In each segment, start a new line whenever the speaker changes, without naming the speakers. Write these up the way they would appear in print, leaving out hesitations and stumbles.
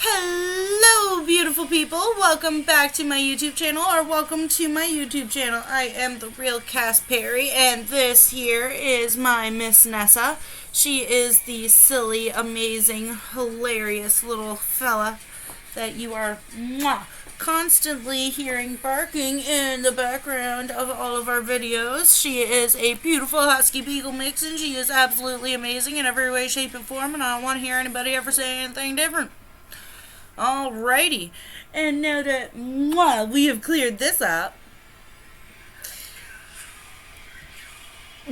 Hello, beautiful people. Welcome back to my YouTube channel, or welcome to my YouTube channel. I am the real Cass Perry, and this here is my Miss Nessa. She is the silly, amazing, hilarious little fella that you are constantly hearing barking in the background of all of our videos. She is a beautiful Husky Beagle mix, and she is absolutely amazing in every way, shape, and form, and I don't want to hear anybody ever say anything different. Alrighty, and now that we have cleared this up,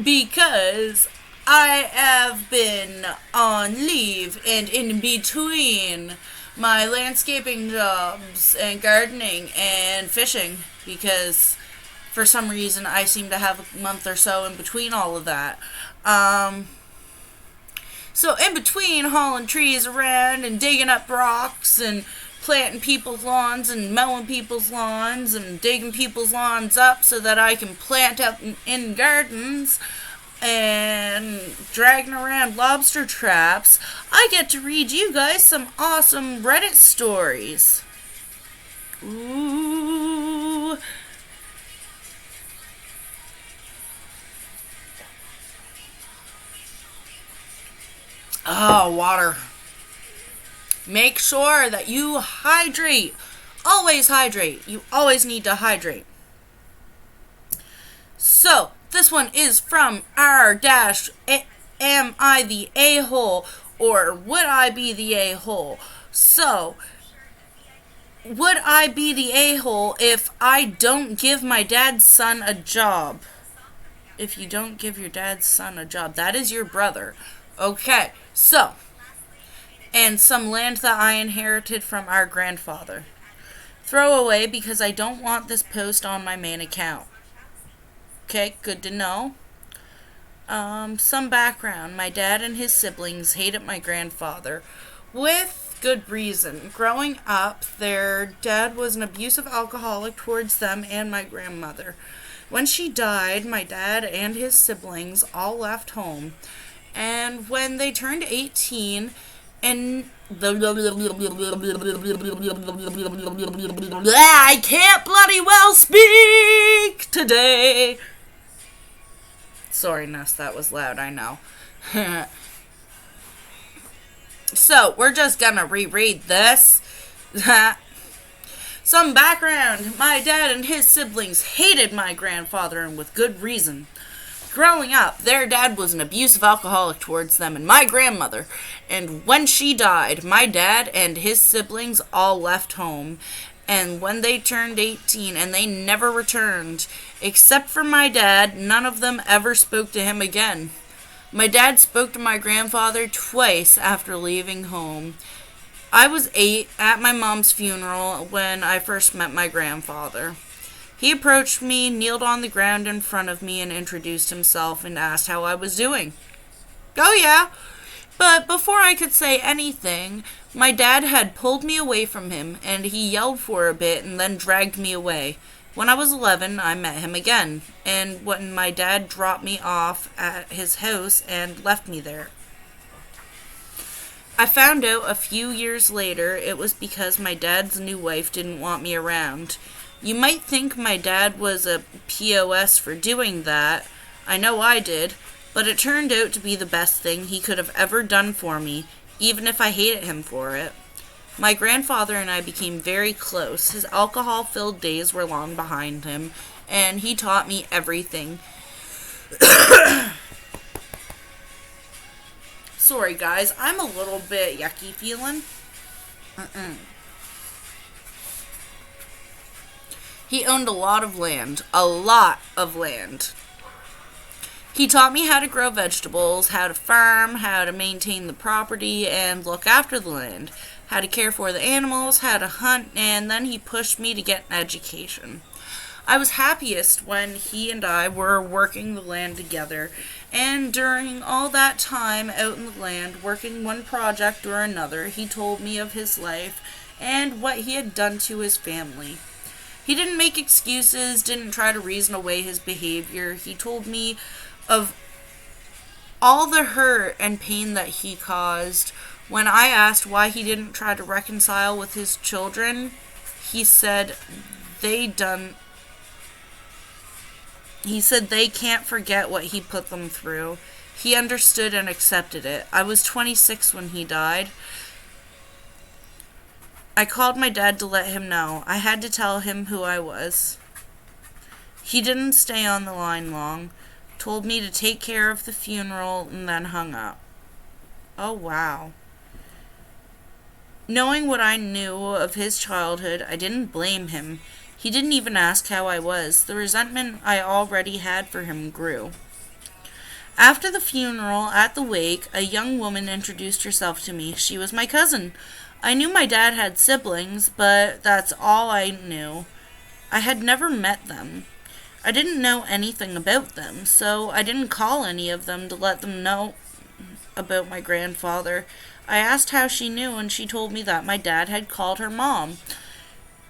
because I have been on leave and in between my landscaping jobs and gardening and fishing, because for some reason I seem to have a month or so in between all of that. So in between hauling trees around and digging up rocks and planting people's lawns and mowing people's lawns and digging people's lawns up so that I can plant up in gardens and dragging around lobster traps, I get to read you guys some awesome Reddit stories. Ooh. Oh, water. Make sure that you hydrate. Always hydrate. You always need to hydrate. So, this one is from Am I the A-hole, or would I be the A-hole? So, would I be the A-hole if I don't give my dad's son a job? If you don't give your dad's son a job, that is your brother. Okay, so, and some land that I inherited from our grandfather. Throw away because I don't want this post on my main account. Okay, good to know. Some background. My dad and his siblings hated my grandfather, with good reason. Growing up, their dad was an abusive alcoholic towards them and my grandmother. When she died, my dad and his siblings all left home. And when they turned 18, and I can't bloody well speak today. Sorry, Ness, that was loud, I know. So, we're just gonna reread this. Some background. My dad and his siblings hated my grandfather, and with good reason. Growing up, their dad was an abusive alcoholic towards them and my grandmother. And when she died, my dad and his siblings all left home. And when they turned 18, and they never returned, except for my dad, none of them ever spoke to him again. My dad spoke to my grandfather twice after leaving home. I was 8 at my mom's funeral when I first met my grandfather. He approached me, kneeled on the ground in front of me, and introduced himself and asked how I was doing. Oh yeah, but before I could say anything, my dad had pulled me away from him, and he yelled for a bit and then dragged me away. When I was 11, I met him again, and when my dad dropped me off at his house and left me there. I found out a few years later it was because my dad's new wife didn't want me around. You might think my dad was a POS for doing that. I know I did, but it turned out to be the best thing he could have ever done for me, even if I hated him for it. My grandfather and I became very close. His alcohol-filled days were long behind him, and he taught me everything. Sorry, guys, I'm a little bit yucky feeling. He owned a lot of land. A lot of land. He taught me how to grow vegetables, how to farm, how to maintain the property and look after the land, how to care for the animals, how to hunt, and then he pushed me to get an education. I was happiest when he and I were working the land together, and during all that time out in the land, working one project or another, he told me of his life and what he had done to his family. He didn't make excuses, didn't try to reason away his behavior. He told me of all the hurt and pain that he caused When I asked why he didn't try to reconcile with his children, he said they done he said they can't forget what he put them through. He understood and accepted it. I was 26 when he died. I called my dad to let him know. I had to tell him who I was. He didn't stay on the line long, told me to take care of the funeral, and then hung up. Oh, wow. Knowing what I knew of his childhood, I didn't blame him. He didn't even ask how I was. The resentment I already had for him grew. After the funeral, at the wake, a young woman introduced herself to me. She was my cousin. I knew my dad had siblings, but that's all I knew. I had never met them. I didn't know anything about them, so I didn't call any of them to let them know about my grandfather. I asked how she knew, and she told me that my dad had called her mom.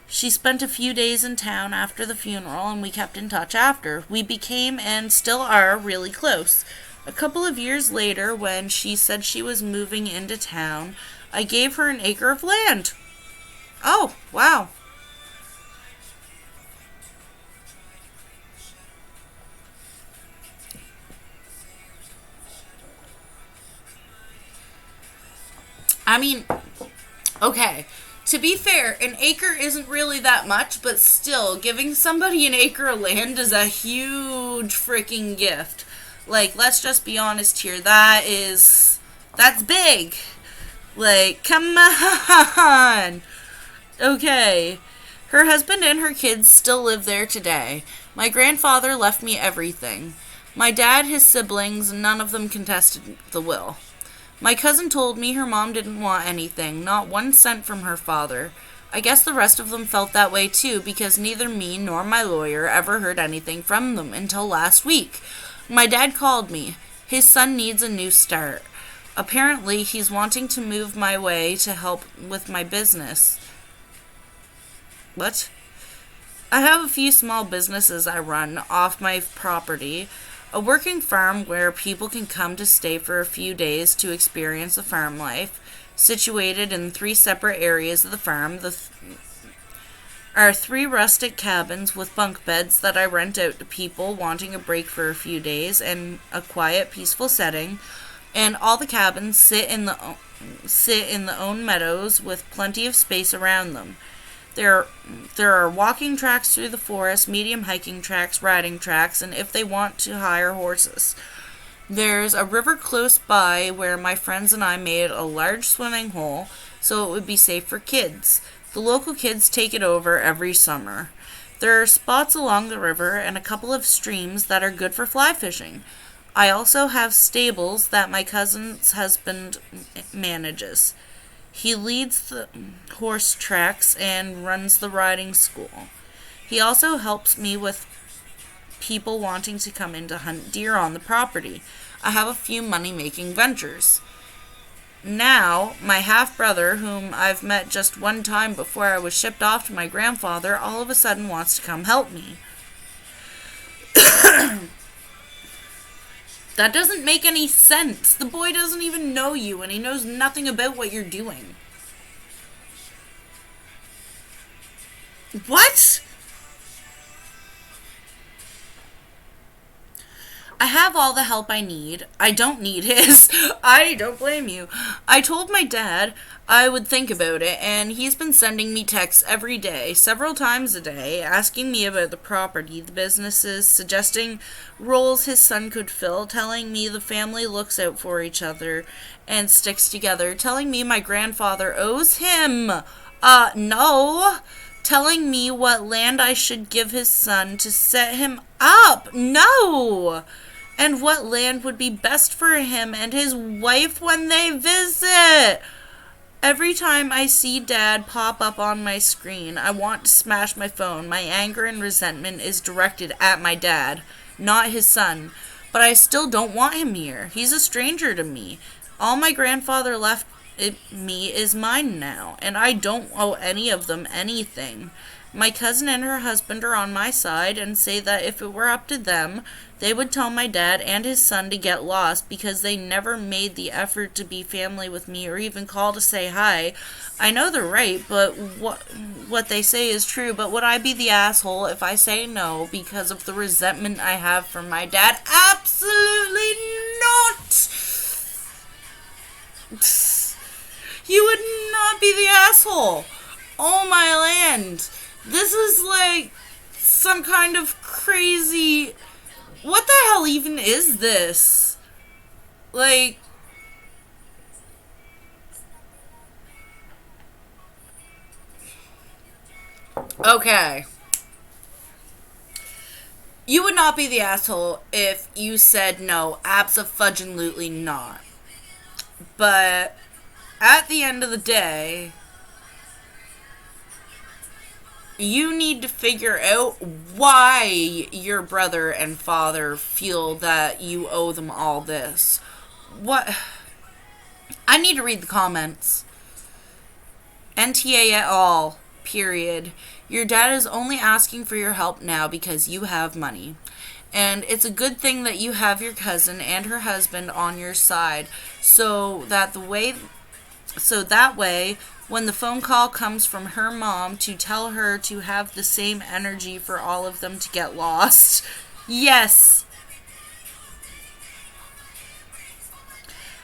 She spent a few days in town after the funeral, and we kept in touch after. We became, and still are, really close. A couple of years later, when she said she was moving into town, I gave her an acre of land. Oh, wow. I mean, okay. To be fair, an acre isn't really that much, but still, giving somebody an acre of land is a huge freaking gift. Like, let's just be honest here. That's big. Like, come on. Okay. Her husband and her kids still live there today. My grandfather left me everything. My dad, his siblings, none of them contested the will. My cousin told me her mom didn't want anything, not 1 cent from her father. I guess the rest of them felt that way too, because neither me nor my lawyer ever heard anything from them until last week. My dad called me. His son needs a new start. Apparently, he's wanting to move my way to help with my business. What? I have a few small businesses I run off my property. A working farm where people can come to stay for a few days to experience the farm life, situated in 3 separate areas of the farm. Are 3 rustic cabins with bunk beds that I rent out to people wanting a break for a few days and a quiet, peaceful setting. And all the cabins sit in the own meadows with plenty of space around them. There are walking tracks through the forest, medium hiking tracks, riding tracks, and if they want to hire horses. There's a river close by where my friends and I made a large swimming hole so it would be safe for kids. The local kids take it over every summer. There are spots along the river and a couple of streams that are good for fly fishing. I also have stables that my cousin's husband manages. He leads the horse tracks and runs the riding school. He also helps me with people wanting to come in to hunt deer on the property. I have a few money-making ventures. Now, my half-brother, whom I've met just 1 time before I was shipped off to my grandfather, all of a sudden wants to come help me. That doesn't make any sense. The boy doesn't even know you, and he knows nothing about what you're doing. What? I have all the help I need. I don't need his. I don't blame you. I told my dad I would think about it, and he's been sending me texts every day, several times a day, asking me about the property, the businesses, suggesting roles his son could fill, telling me the family looks out for each other and sticks together, telling me my grandfather owes him. No. Telling me what land I should give his son to set him up. No. And what land would be best for him and his wife when they visit. Every time I see Dad pop up on my screen, I want to smash my phone. My anger and resentment is directed at my dad, not his son. But I still don't want him here. He's a stranger to me. All my grandfather left me is mine now, and I don't owe any of them anything. My cousin and her husband are on my side and say that if it were up to them, they would tell my dad and his son to get lost because they never made the effort to be family with me or even call to say hi. I know they're right, but what they say is true. But would I be the asshole if I say no because of the resentment I have for my dad? Absolutely not! You would not be the asshole. Oh my land. This is like some kind of crazy... What the hell even is this? Like... Okay. You would not be the asshole if you said no, abso-fudgin-lutely not. But at the end of the day, you need to figure out why your brother and father feel that you owe them all this. What? I need to read the comments. NTA at all. Period. Your dad is only asking for your help now because you have money. And it's a good thing that you have your cousin and her husband on your side so that way when the phone call comes from her mom to tell her to have the same energy for all of them to get lost. Yes.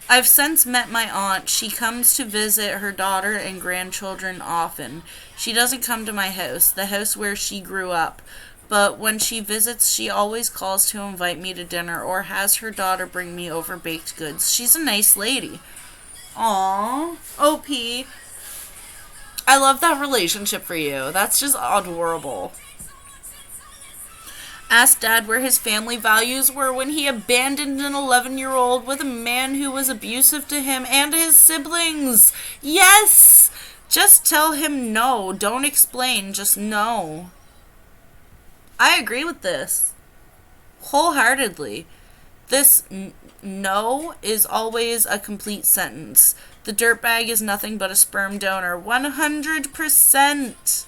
I've since met my aunt. She comes to visit her daughter and grandchildren often. She doesn't come to my house, the house where she grew up. But when she visits, she always calls to invite me to dinner or has her daughter bring me over baked goods. She's a nice lady. Aww. OP. I love that relationship for you. That's just adorable. Asked Dad where his family values were when he abandoned an 11-year-old with a man who was abusive to him and his siblings. Yes! Just tell him no. Don't explain. Just no. I agree with this. Wholeheartedly. This no is always a complete sentence. The dirtbag is nothing but a sperm donor. 100%.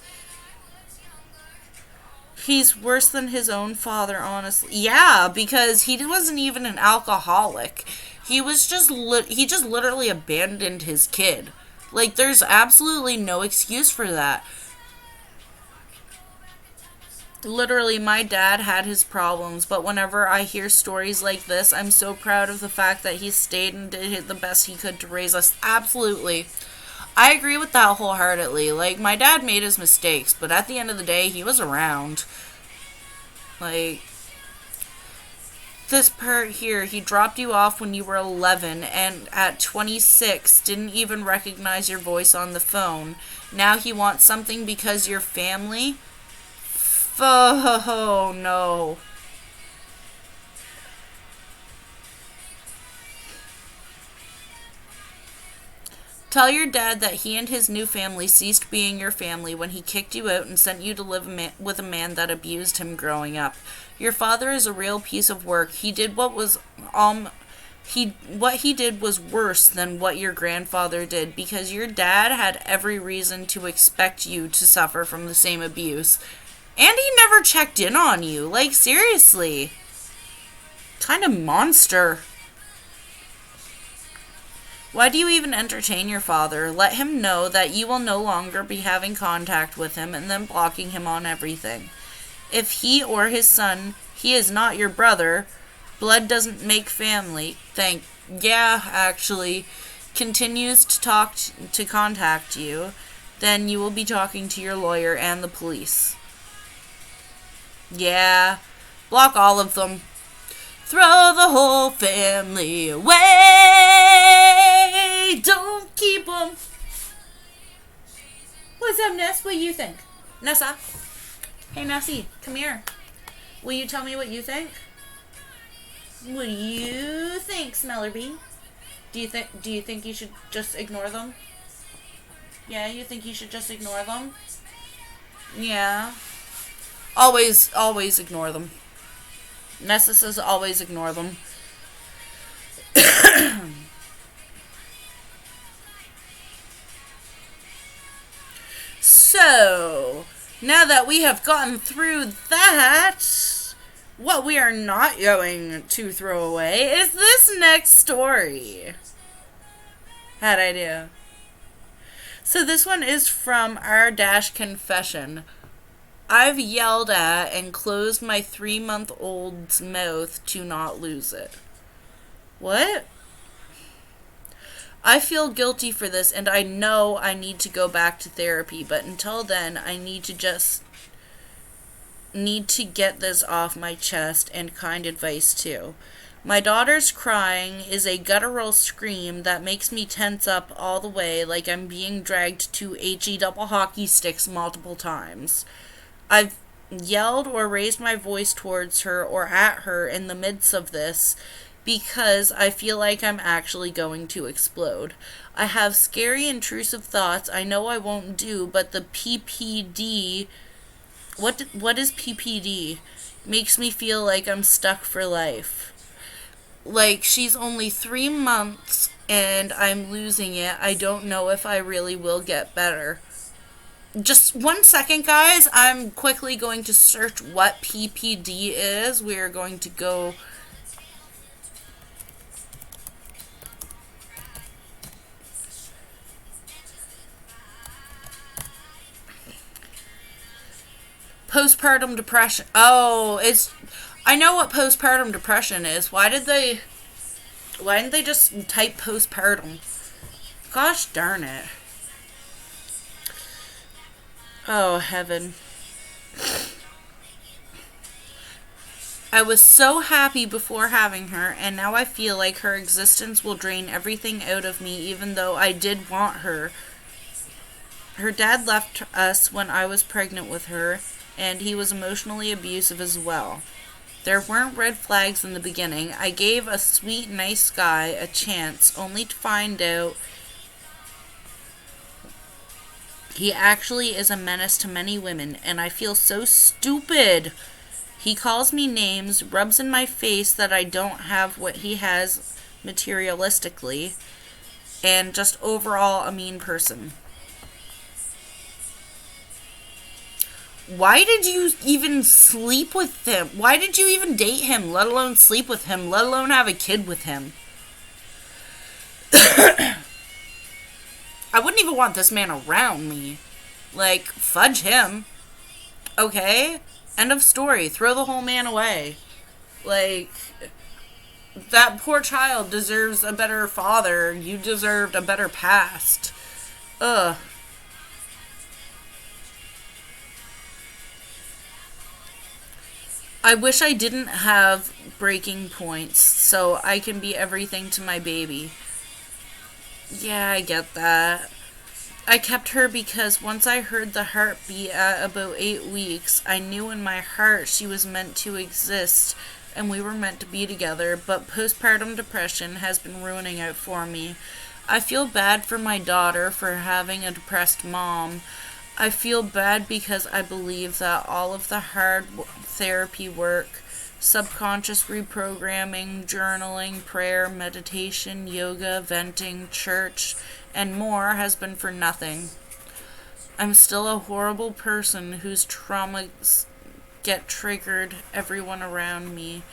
He's worse than his own father, honestly. Yeah, because he wasn't even an alcoholic. He just literally abandoned his kid. Like, there's absolutely no excuse for that. Literally, my dad had his problems, but whenever I hear stories like this, I'm so proud of the fact that he stayed and did the best he could to raise us. Absolutely. I agree with that wholeheartedly. Like, my dad made his mistakes, but at the end of the day, he was around. Like, this part here, he dropped you off when you were 11, and at 26, didn't even recognize your voice on the phone. Now he wants something because you're family? Oh, no. Tell your dad that he and his new family ceased being your family when he kicked you out and sent you to live with a man that abused him growing up. Your father is a real piece of work. What he did was worse than what your grandfather did because your dad had every reason to expect you to suffer from the same abuse. And he never checked in on you. Like, seriously. Kind of monster. Why do you even entertain your father? Let him know that you will no longer be having contact with him and then blocking him on everything. If he or his son, he is not your brother, blood doesn't make family, continues to contact you, then you will be talking to your lawyer and the police. Yeah, block all of them. Throw the whole family away. Don't keep them. What's up, Ness? What do you think? Nessa? Hey, Nessie, come here. Will you tell me what you think? What do you think, Smellerbee? Do you think you should just ignore them? Yeah, you think you should just ignore them? Yeah. Always ignore them. Nessa says always ignore them. So, Now that we have gotten through that, what we are not going to throw away is this next story. How'd I do? So this one is from r-confession. I've yelled at and closed my 3-month-old's mouth to not lose it. What? I feel guilty for this, and I know I need to go back to therapy, but until then, I need to get this off my chest, and kind advice too. My daughter's crying is a guttural scream that makes me tense up all the way like I'm being dragged to HE double hockey sticks multiple times. I've yelled or raised my voice towards her or at her in the midst of this because I feel like I'm actually going to explode. I have scary, intrusive thoughts I know I won't do, but the PPD... What is PPD? Makes me feel like I'm stuck for life. Like, she's only 3 months and I'm losing it. I don't know if I really will get better. Just 1 second, guys. I'm quickly going to search what PPD is. We are going to go... Postpartum depression. Oh, I know what postpartum depression is. Why didn't they just type postpartum? Gosh darn it. Oh, heaven. I was so happy before having her, and now I feel like her existence will drain everything out of me, even though I did want her. Her dad left us when I was pregnant with her, and he was emotionally abusive as well. There weren't red flags in the beginning. I gave a sweet, nice guy a chance, only to find out he actually is a menace to many women, and I feel so stupid. He calls me names, rubs in my face that I don't have what he has materialistically, and just overall a mean person. Why did you even sleep with him? Why did you even date him, let alone sleep with him, let alone have a kid with him? I wouldn't even want this man around me. Like, fudge him. Okay? End of story. Throw the whole man away. Like, that poor child deserves a better father. You deserved a better past. Ugh. I wish I didn't have breaking points so I can be everything to my baby. Yeah, I get that. I kept her because once I heard the heartbeat at about 8 weeks, I knew in my heart she was meant to exist and we were meant to be together, but postpartum depression has been ruining it for me. I feel bad for my daughter for having a depressed mom. I feel bad because I believe that all of the hard therapy work, subconscious reprogramming, journaling, prayer, meditation, yoga, venting, church, and more has been for nothing. I'm still a horrible person whose traumas get triggered everyone around me,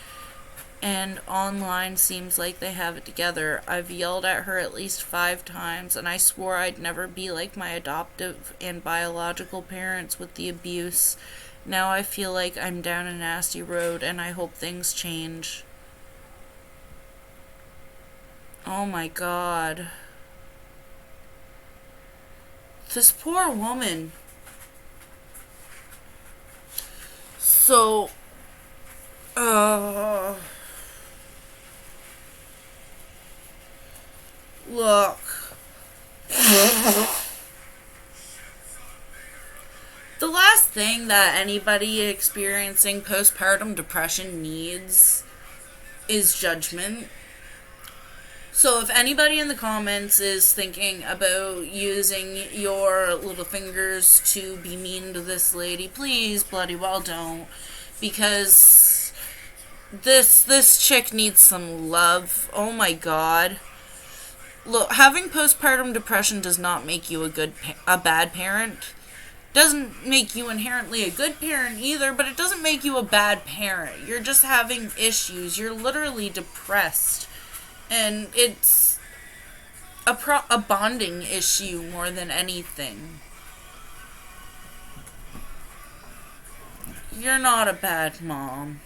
and online seems like they have it together. I've yelled at her at least 5 times, and I swore I'd never be like my adoptive and biological parents with the abuse. Now I feel like I'm down a nasty road, and I hope things change. Oh my God. This poor woman. So, look. The last thing that anybody experiencing postpartum depression needs is judgment. So if anybody in the comments is thinking about using your little fingers to be mean to this lady, please bloody well don't. Because this chick needs some love. Oh my God. Look, having postpartum depression does not make you a bad parent. Doesn't make you inherently a good parent either, but it doesn't make you a bad parent. You're just having issues. You're literally depressed. And it's a bonding issue more than anything. You're not a bad mom.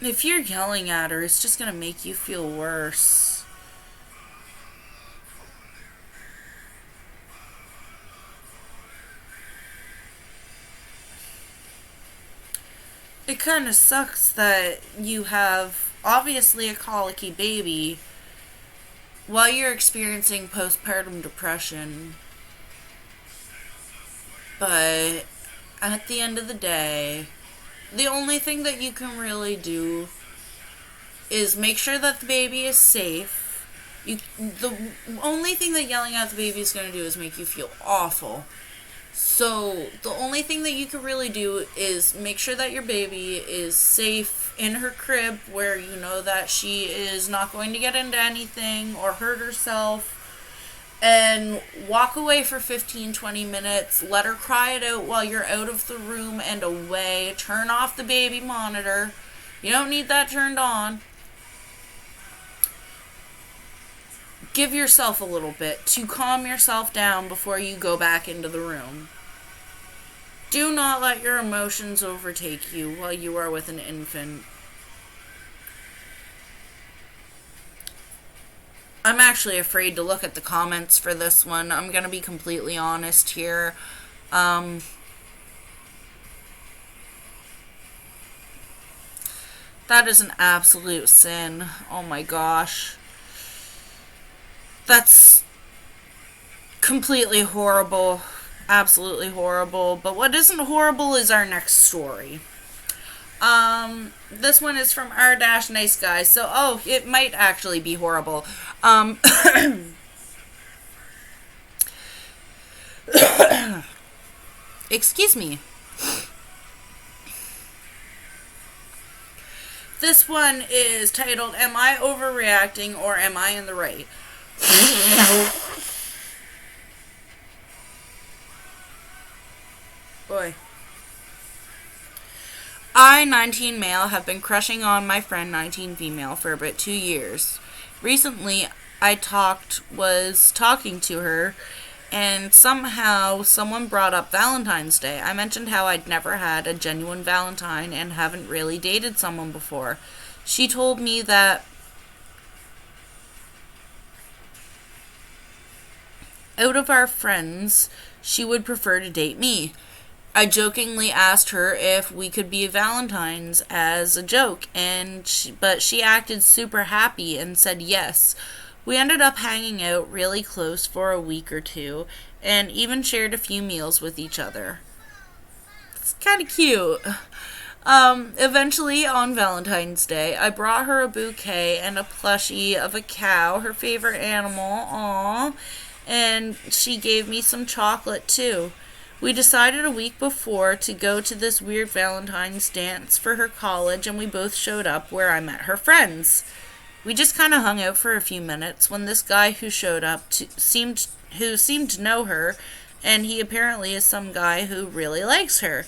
If you're yelling at her, it's just gonna make you feel worse. It kind of sucks that you have obviously a colicky baby while you're experiencing postpartum depression. But at the end of the day, the only thing that you can really do is make sure that the baby is safe. The only thing that yelling at the baby is going to do is make you feel awful. So the only thing that you can really do is make sure that your baby is safe in her crib, where you know that she is not going to get into anything or hurt herself, and walk away for 15-20 minutes. Let her cry it out while you're out of the room and away. Turn off the baby monitor. You don't need that turned on. Give yourself a little bit to calm yourself down before you go back into the room. Do not let your emotions overtake you while you are with an infant. I'm actually afraid to look at the comments for this one. I'm going to be completely honest here. That is an absolute sin. Oh my gosh. That's completely horrible. Absolutely horrible. But what isn't horrible is our next story. This one is from r-nice guy. So, it might actually be horrible. Excuse me. This one is titled, Am I Overreacting or Am I in the Right? Boy. I, 19 male, have been crushing on my friend, 19 female, for about 2 years. Recently, was talking to her, and somehow someone brought up Valentine's Day. I mentioned how I'd never had a genuine Valentine and haven't really dated someone before. She told me that out of our friends, she would prefer to date me. I jokingly asked her if we could be Valentines as a joke, but she acted super happy and said yes. We ended up hanging out really close for a week or two, and even shared a few meals with each other. It's kind of cute. Eventually, on Valentine's Day, I brought her a bouquet and a plushie of a cow, her favorite animal, and she gave me some chocolate too. We decided a week before to go to this weird Valentine's dance for her college, and we both showed up where I met her friends. We just kind of hung out for a few minutes when this guy who showed up seemed to know her, and he apparently is some guy who really likes her.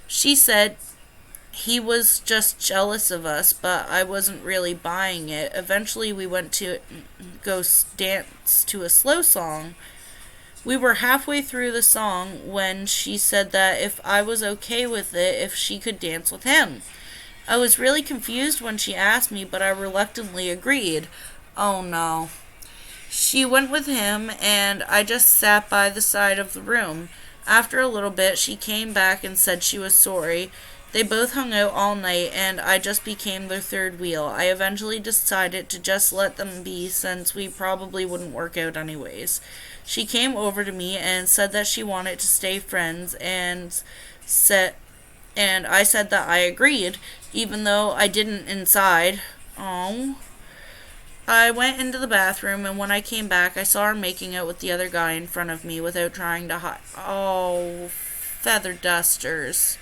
She said he was just jealous of us, but I wasn't really buying it. Eventually we went to go dance to a slow song. We were halfway through the song when she said that if I was okay with it, if she could dance with him. I was really confused when she asked me, but I reluctantly agreed. Oh no. She went with him, and I just sat by the side of the room. After a little bit, she came back and said she was sorry. They both hung out all night, and I just became their third wheel. I eventually decided to just let them be, since we probably wouldn't work out anyways. She came over to me and said that she wanted to stay friends, and I said that I agreed, even though I didn't inside. Oh. I went into the bathroom, and when I came back, I saw her making out with the other guy in front of me without trying to hide. Oh, feather dusters.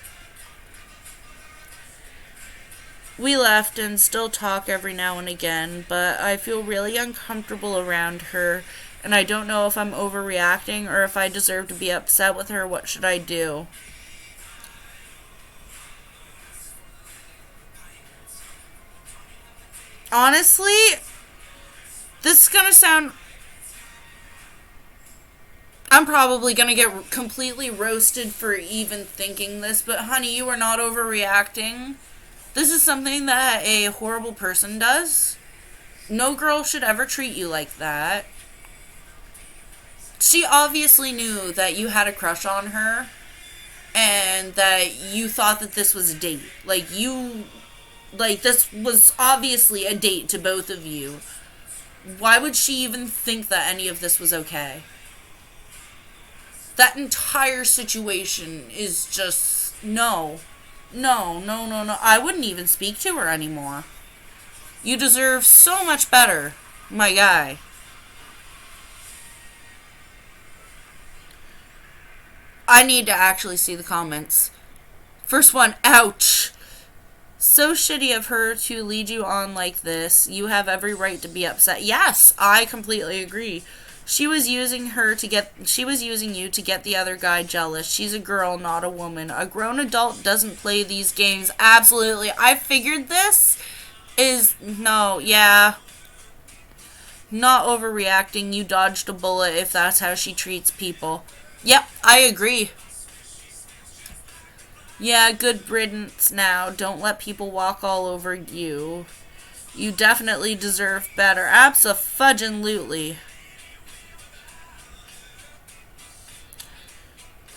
We left and still talk every now and again, but I feel really uncomfortable around her and I don't know if I'm overreacting or if I deserve to be upset with her. What should I do? Honestly, this is gonna sound. I'm probably gonna get completely roasted for even thinking this, but honey, you are not overreacting. This is something that a horrible person does. No girl should ever treat you like that. She obviously knew that you had a crush on her and that you thought that this was a date. This was obviously a date to both of you. Why would she even think that any of this was okay? That entire situation is just no. No, no, no, no. I wouldn't even speak to her anymore. You deserve so much better, my guy. I need to actually see the comments. First one, ouch. So shitty of her to lead you on like this. You have every right to be upset. Yes, I completely agree. She was using you to get the other guy jealous. She's a girl, not a woman. A grown adult doesn't play these games. Absolutely. I figured this is no, yeah. Not overreacting. You dodged a bullet if that's how she treats people. Yep, I agree. Yeah, good riddance now. Don't let people walk all over you. You definitely deserve better. Abso-fudgin-lutely.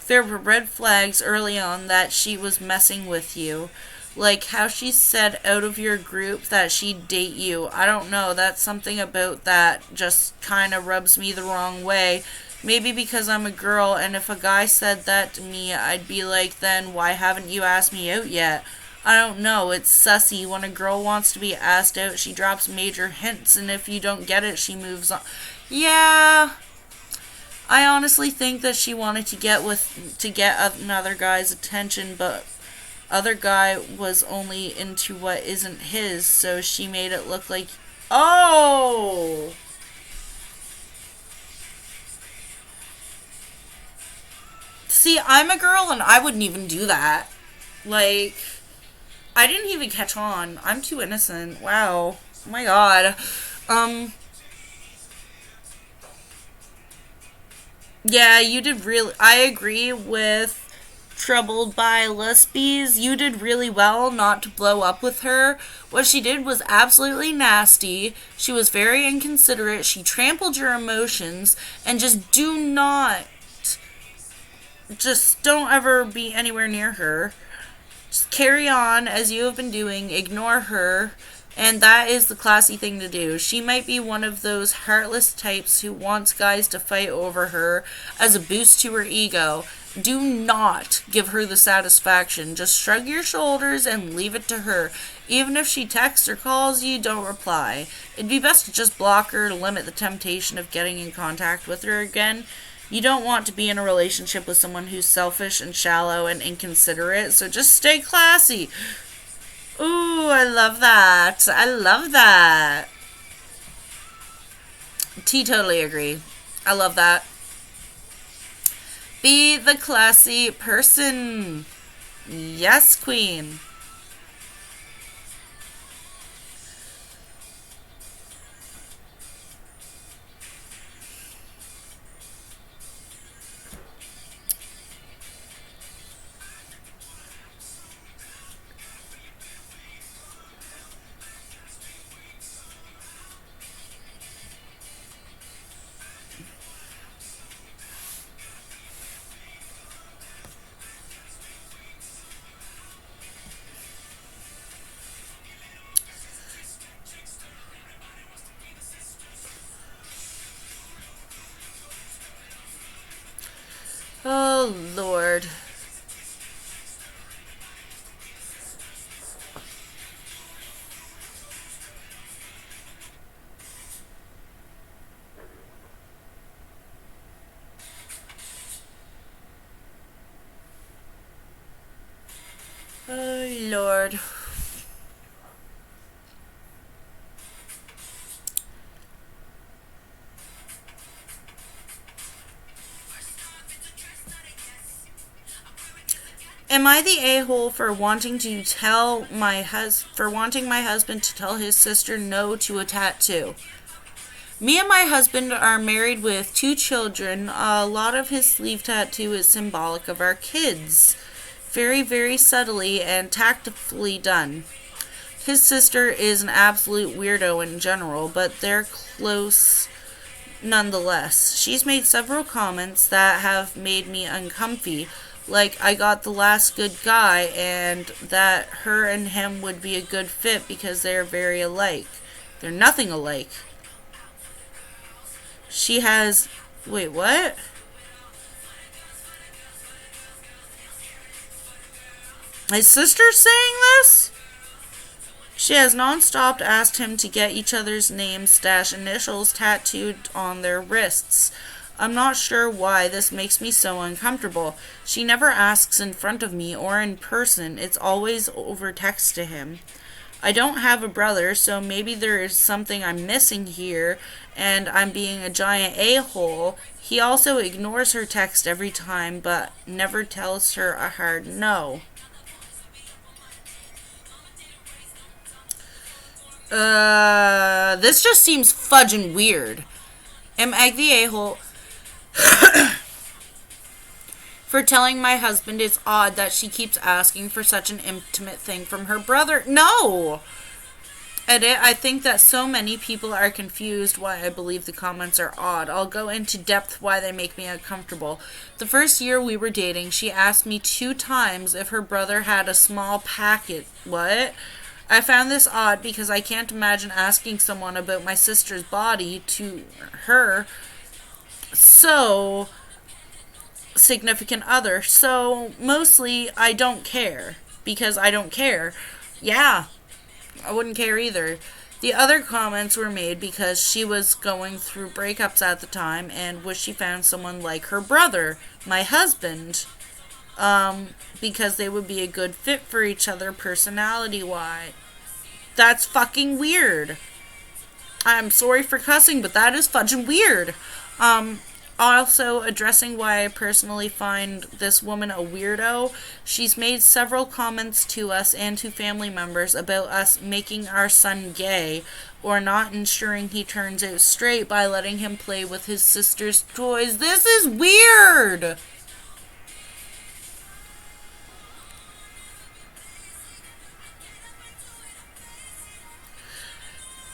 There were red flags early on that she was messing with you. Like how she said out of your group that she'd date you. I don't know, that's something about that just kind of rubs me the wrong way. Maybe because I'm a girl, and if a guy said that to me, I'd be like, then why haven't you asked me out yet? I don't know, it's sussy. When a girl wants to be asked out, she drops major hints, and if you don't get it, she moves on. Yeah, I honestly think that she wanted to get another guy's attention, but other guy was only into what isn't his, so she made it look like, oh, see, I'm a girl and I wouldn't even do that. Like, I didn't even catch on. I'm too innocent. Wow. Oh my god. Um, yeah, you did really. I agree with Troubled by Lesbies. You did really well not to blow up with her. What she did was absolutely nasty. She was very inconsiderate. She trampled your emotions. And just don't ever be anywhere near her. Just carry on as you have been doing. Ignore her. And that is the classy thing to do. She might be one of those heartless types who wants guys to fight over her as a boost to her ego. Do not give her the satisfaction. Just shrug your shoulders and leave it to her. Even if she texts or calls you, don't reply. It'd be best to just block her to limit the temptation of getting in contact with her again. You don't want to be in a relationship with someone who's selfish and shallow and inconsiderate, so just stay classy. Ooh, I love that. I love that. T totally agree. I love that. Be the classy person. Yes, queen. Oh, Lord. Oh, Lord. Am I the a-hole for wanting my husband to tell his sister no to a tattoo? Me and my husband are married with 2 children. A lot of his sleeve tattoo is symbolic of our kids. Very, very subtly and tactfully done. His sister is an absolute weirdo in general, but they're close nonetheless. She's made several comments that have made me uncomfy, like I got the last good guy and that her and him would be a good fit because they're very alike. They're nothing alike. She has. Wait, what? His sister's saying this? She has non-stop asked him to get each other's names / initials tattooed on their wrists. I'm not sure why this makes me so uncomfortable. She never asks in front of me or in person. It's always over text to him. I don't have a brother, so maybe there is something I'm missing here, and I'm being a giant a-hole. He also ignores her text every time, but never tells her a hard no. This just seems fudging weird. Am I the a-hole for telling my husband it's odd that she keeps asking for such an intimate thing from her brother? No! Edit, I think that so many people are confused why I believe the comments are odd. I'll go into depth why they make me uncomfortable. The first year we were dating, she asked me 2 times if her brother had a small packet. What? I found this odd because I can't imagine asking someone about my sister's body to her significant other. So mostly I don't care because I don't care. Yeah, I wouldn't care either. The other comments were made because she was going through breakups at the time and wished she found someone like her brother, my husband, because they would be a good fit for each other personality-wise. That's fucking weird. I'm sorry for cussing, but that is fudging weird. Also, addressing why I personally find this woman a weirdo, she's made several comments to us and to family members about us making our son gay or not ensuring he turns out straight by letting him play with his sister's toys. This is weird!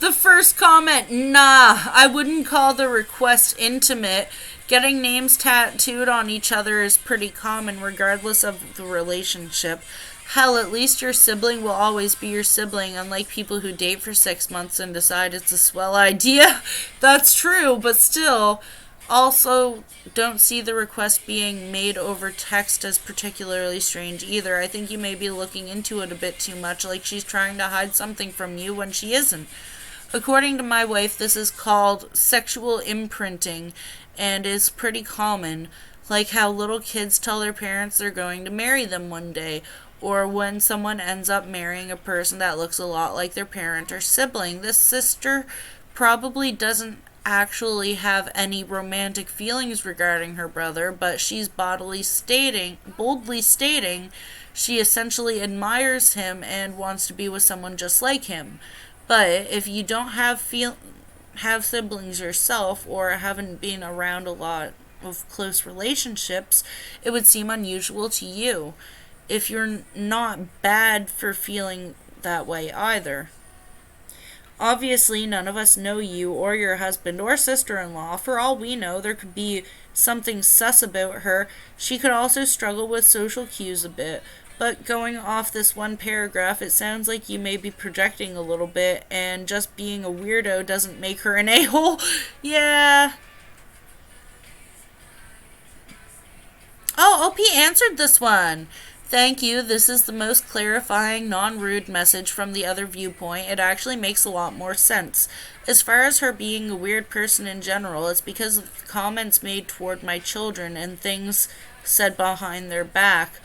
The first comment, nah, I wouldn't call the request intimate. Getting names tattooed on each other is pretty common regardless of the relationship. Hell, at least your sibling will always be your sibling, unlike people who date for 6 months and decide it's a swell idea. That's true, but still, also don't see the request being made over text as particularly strange either. I think you may be looking into it a bit too much, like she's trying to hide something from you when she isn't. According to my wife, this is called sexual imprinting and is pretty common, like how little kids tell their parents they're going to marry them one day, or when someone ends up marrying a person that looks a lot like their parent or sibling. This sister probably doesn't actually have any romantic feelings regarding her brother, but she's boldly stating she essentially admires him and wants to be with someone just like him. But if you don't have siblings yourself or haven't been around a lot of close relationships, it would seem unusual to you. If you're not bad for feeling that way either. Obviously, none of us know you or your husband or sister-in-law. For all we know, there could be something sus about her. She could also struggle with social cues a bit. But going off this one paragraph, it sounds like you may be projecting a little bit, and just being a weirdo doesn't make her an a-hole. Yeah. Oh, OP answered this one. Thank you. This is the most clarifying, non-rude message from the other viewpoint. It actually makes a lot more sense. As far as her being a weird person in general, it's because of comments made toward my children and things said behind their back.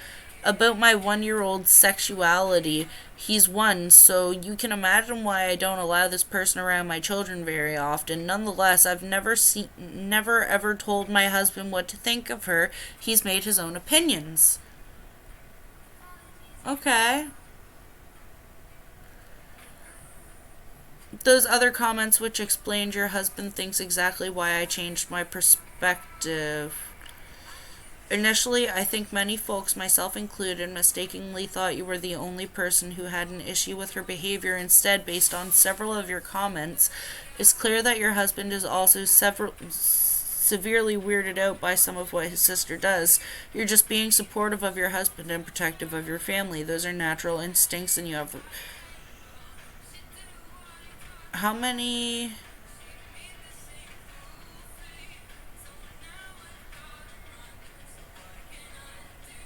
About my 1-year-old's sexuality. He's 1, so you can imagine why I don't allow this person around my children very often. Nonetheless, I've never ever told my husband what to think of her. He's made his own opinions. Okay. Those other comments which explained your husband thinks exactly why I changed my perspective. Initially, I think many folks, myself included, mistakenly thought you were the only person who had an issue with her behavior. Instead, based on several of your comments, it's clear that your husband is also severely weirded out by some of what his sister does. You're just being supportive of your husband and protective of your family. Those are natural instincts, and you have. How many.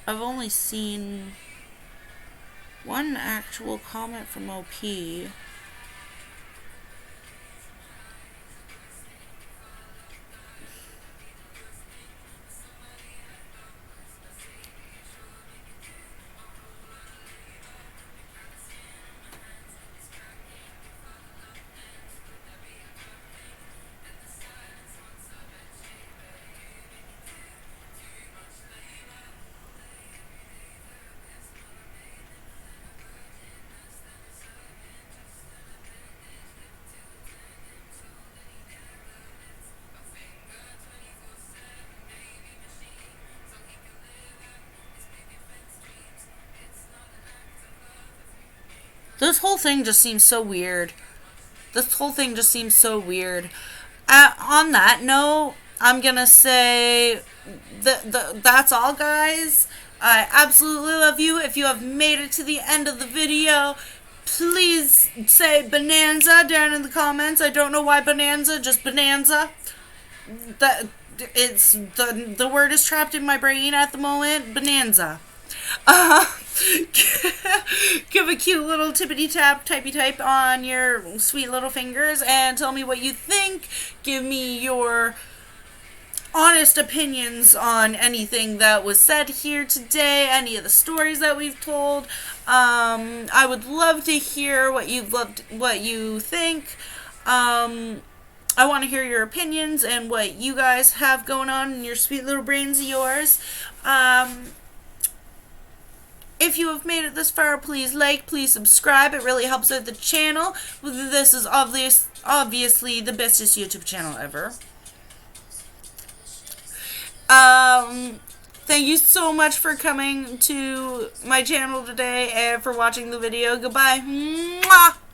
I've only seen one actual comment from OP. This whole thing just seems so weird. This whole thing just seems so weird. On that note, I'm gonna say that's all, guys. I absolutely love you. If you have made it to the end of the video, please say bonanza down in the comments. I don't know why bonanza, just bonanza. That it's the word is trapped in my brain at the moment. Bonanza. Uh, give a cute little tippity tap, typey type on your sweet little fingers and tell me what you think. Give me your honest opinions on anything that was said here today, any of the stories that we've told. I would love to hear what you think. I want to hear your opinions and what you guys have going on in your sweet little brains of yours. If you have made it this far, please like, please subscribe. It really helps out the channel. This is obviously the bestest YouTube channel ever. Thank you so much for coming to my channel today and for watching the video. Goodbye. Mwah!